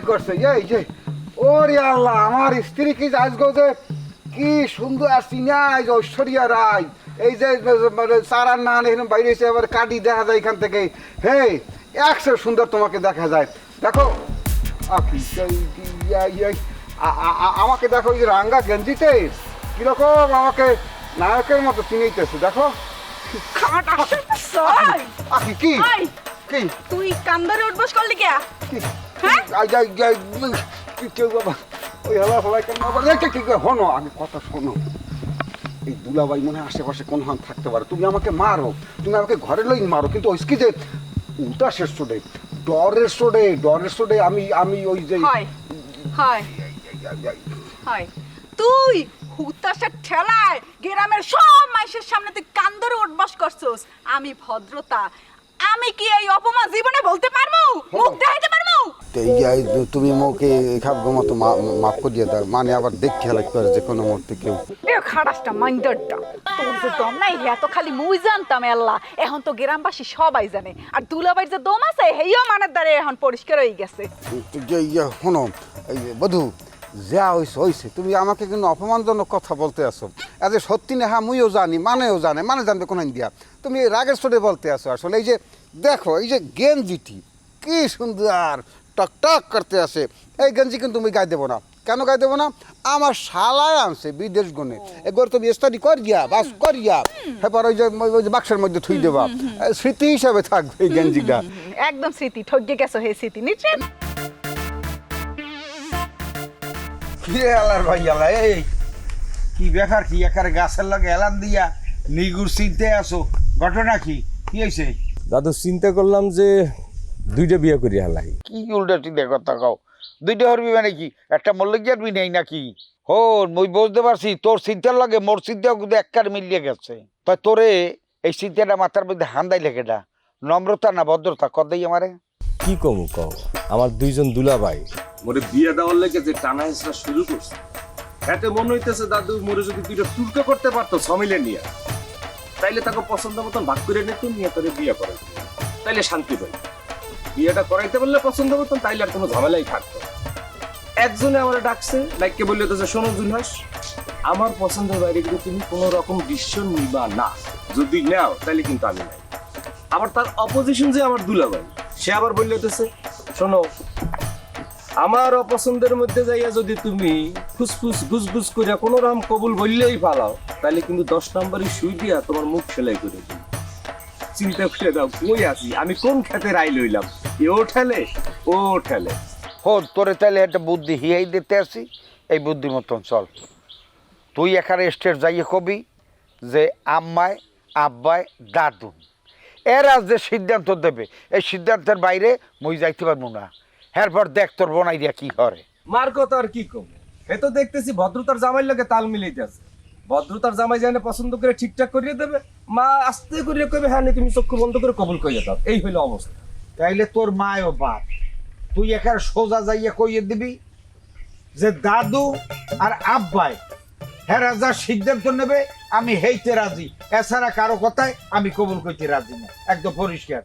করছে এই যে ওরে আল্লাহ আমার স্ত্রী কি আজগো যে কি সুন্দর আসছি না এই যে ঐশ্বরিয়া রায় এই যে সারার নান এখানে বাইরে এসে আবার কাটি দেখা যায় এখান থেকে হে একশো সুন্দর তোমাকে দেখা যায় দেখো আমাকে দেখো এই যে রাঙ্গা গেঞ্জিতে কিরকম আমাকে নায়কের মতো চিনাইতেছে দেখো কি কি তুই কান্দারে উঠবস করলি কে? হ্যাঁ কেউ বাবা ওই হেলা ফলাই কেন আবার কি হনো আমি কথা শোনো এই দুলাভাই মনে হয় আশেপাশে কোন হান থাকতে পারে তুমি আমাকে মারো তুমি আমাকে ঘরে লই মারো কিন্তু ওই কি যে উল্টা শেষ চোটে ডরের চোটে আমি ওই যে হয় হয় হয় তুই হুতাশার ঠেলায় গ্রামের সব মানুষের সামনে তুই কান্দরে উঠবস করছস আমি ভদ্রতা আমি কি এই অপমান জীবনে বলতে পারমু মুখ দেখাইতে পারমু তুমি মোকে খাবগো মতো মাফ করিয়ে দাও মানে আবার দেখতে লাগতে পারে যে কোনো মুহূর্তে কেউ এ খাড়াসটা মাইন্ডারটা তোর যে দম নাই এত খালি মুই জানতাম আল্লাহ এখন তো গ্রামবাসী সবাই জানে আর দুলাভাইর যে দম আছে হেইও মানের দ্বারে এখন পরিষ্কার হয়ে গেছে শোনো এই বধু যা হইছে তুমি আমাকে কিন্তু অপমানজনক কথা বলতে আসো আজ সত্যি না হ্যাঁ মুইও জানি মানে জানবে কোন দিয়া তুমি রাগের চোটে বলতে আসো আসলে এই যে দেখো এই যে গেঞ্জিটি কি সুন্দর টক টক করতে আসে এই গেঞ্জি কিন্তু তুমি গায়ে দেবো না কেন গায়ে দেবো না আমার শালায় আনছে বিদেশ গুণে এবার তুমি স্টাডি করিয়া বাস করিয়া এবার ওই যে বাক্সের মধ্যে থুই দেবা স্মৃতি হিসাবে থাকবে এই গেঞ্জিটা একদম স্মৃতি ঠকে গেছো হে স্মৃতি নিচে কি এলার ভাই এলা এই কি বেকার কি একারে গাছের লগে এলান দিয়া নিগুর চিনতে আসো ঘটনা কি হয়েছে দাদু চিন্তা করলাম যে দুইটা বিয়ে করি হালাই কি উল্টা চিন্তা কথা কও দুইটা হরবি মানে কি একটা মল্লিকারবি নেই নাকি হন মই বুঝতে পারছি তোর চিন্তার লাগে মোর চিন্তাও কিন্তু এককার মিলিয়ে গেছে তাই তোরে এই চিন্তাটা মাথার মধ্যে হান্দাই লেগেটা নম্রতা না ভদ্রতা কদাই আমারে কি কমু কও আমার দুইজন দুলাভাই মোরে বিয়ে দেওয়ার লেগে যে টানা হেসরা শুরু করছে এতে মনে হইতেছে দাদু মোরে যদি দুইটা টুকরো করতে পারতো সমিলে নিয়ে তাইলে তাকে পছন্দ মতন ভাগ করে নিত নিয়ে তোরে বিয়ে করে তাইলে শান্তি পাই বিয়েটা করাইতে বললে পছন্দ মতন তাইলে আর কোনো ঝামেলাই থাকতো একজনে আমার ডাকছে লাইককে বললে তো শোনো জুলহাস আমার পছন্দের বাইরে কিন্তু তুমি কোনো রকম ডিসিশন নিবা না যদি নাও তাইলে কিন্তু আমি নাই আবার তার অপোজিশন যে আমার দুলাভাই সে আবার বললে হতেছে শোনো আমার অপছন্দের মধ্যে যাইয়া যদি তুমি ফুসফুস গুসগুস করে কোনো রকম কবুল বললেই পালাও তাহলে কিন্তু 10 নম্বরই সুই দিয়া তোমার মুখ সেলাই করে দিই চিন্তা করে দাও কই আছি আমি কোন খেতে রাই লইলাম ও ঠেলে হন তোরে তাইলে একটা বুদ্ধি হিয়াই দিতে আসি এই বুদ্ধি মতন চল তুই এখানে স্টেট যাইয়ে কবি যে আম্মায় আব্বায় দাদু এরা যে সিদ্ধান্ত দেবে এই সিদ্ধান্তের বাইরে মই যাইতে পারবো না এরপর দেখ তোর বনাই দিয়া কি হরে মার কথা আর কি কম এ তো দেখতেছি ভদ্রতার জামাইয়ের লগে তাল মিলাইতে আছে ভদ্রতার জামাই জানে পছন্দ করে ঠিকঠাক করিয়ে দেবে মা আস্তে করিয়ে কইবে হ্যাঁ তুমি চক্ষু বন্ধ করে কবুল করিয়ে দাও এই হইলো অবস্থা তাইলে তোর মায় ও বাপ তুই এখানে সোজা যাইয়া কইয়ে দিবি যে দাদু আর আব্বাই হ্যাঁ রাজা সিদ্ধান্ত নেবে আমি হেইতে রাজি এছাড়া কারো কথায় আমি কবুল করতে রাজি না একদম পরিষ্কার